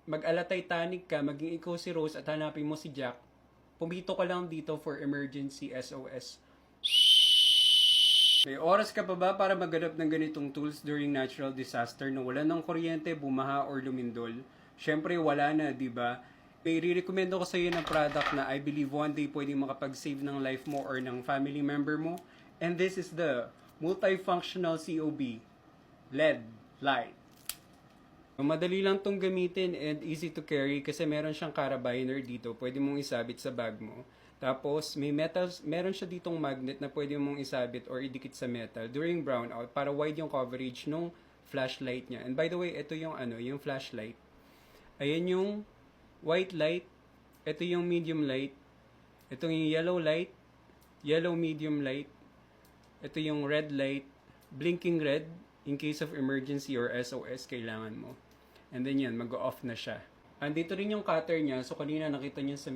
mag-ala Titanic ka, maging ikaw si Rose at hanapin mo si Jack, pumito ka lang dito for emergency SOS. May oras ka pa ba para maghanap ng ganitong tools during natural disaster na wala ng kuryente, bumaha, or lumindol? Syempre wala na, di ba? May re-recommendo ko sa iyo ng product na I believe one day pwedeng makapag-save ng life mo or ng family member mo. And this is the multifunctional COB LED light. Madali lang tong gamitin and easy to carry kasi meron siyang carabiner dito. Pwede mong isabit sa bag mo. Tapos, meron siya ditong magnet na pwede mong isabit or idikit sa metal during brownout para wide yung coverage nung flashlight niya. And by the way, ito yung yung flashlight. Ayan yung white light. Ito yung medium light. Ito yung yellow light. Yellow medium light. Ito yung red light. Blinking red in case of emergency or SOS kailangan mo. And then yan, mag-off na siya. Andito rin yung cutter niya. So, kanina nakita niyo sa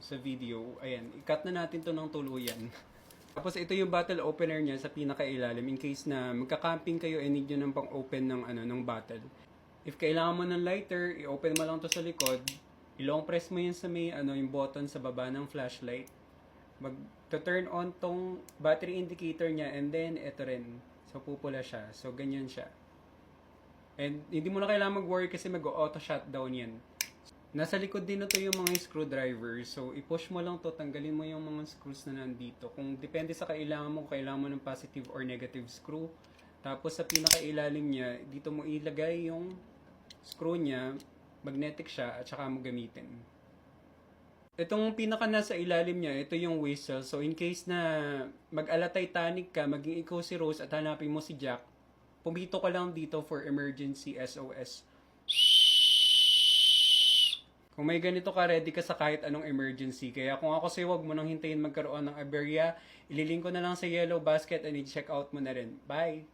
sa video. Ayan, i-cut na natin to ng tuluyan. Tapos, ito yung bottle opener niya sa pinakailalim in case na magka-camping kayo and need nyo ng pang-open ng bottle. If kailangan mo ng lighter, i-open mo lang to sa likod. I-long press mo yun sa yung button sa baba ng flashlight. Mag-turn on tong battery indicator niya and then, ito rin. So, pupula siya. So, ganyan siya. And hindi mo na kailangan mag-worry kasi mag-auto shutdown yan. Nasa likod din na to yung mga screwdriver. So, i-push mo lang to, tanggalin mo yung mga screws na nandito. Kung depende sa kailangan mo, kailangan mo ng positive or negative screw. Tapos sa pinakailalim niya, dito mo ilagay yung screw niya, magnetic siya, at saka mo gamitin. Itong pinaka nasa ilalim niya, ito yung whistle. So, in case na mag-ala Titanic ka, maging ikaw si Rose at hanapin mo si Jack, pumito ka lang dito for emergency SOS. Kung may ganito ka, ready ka sa kahit anong emergency. Kaya kung ako sa'yo, wag mo nang hintayin magkaroon ng aberya. Ililink ko na lang sa yellow basket and i-check out mo na rin. Bye!